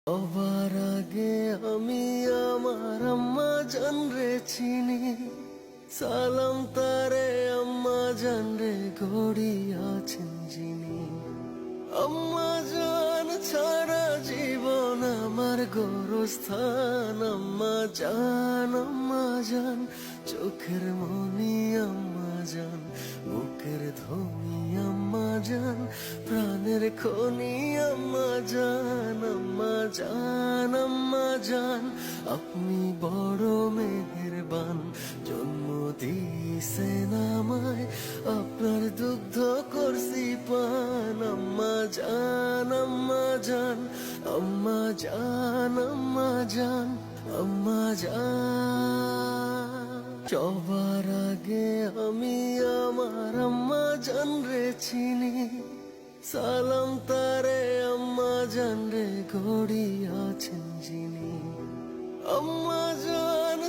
সবার আগে আমি আমার আম্মা জান রে চিনি, সালাম তারে আম্মা জান রে গড়িয়াছেন যিনি। আম্মা জান ছাড়া জীবন আমার গোরস্থান। আম্মা জান চোখের মনি। আম্মা জান বুকের ধ্বনি। আম্মা জান প্রাণের খনি। আম্মা জান আপনি বড় মেহেরবান। জন্ম দিয়েছেন আমায়, আপনার দুগ্ধ করছি পান। আম্মা জান আম্মা জান আম্মা জান আম্মা জান আম্মা জান। সবার আগে আমি আমার আম্মা জান রে চিনি, সালাম তারে আম্মা জান রে গড়িয়াছেন যিনি। আম্মা জান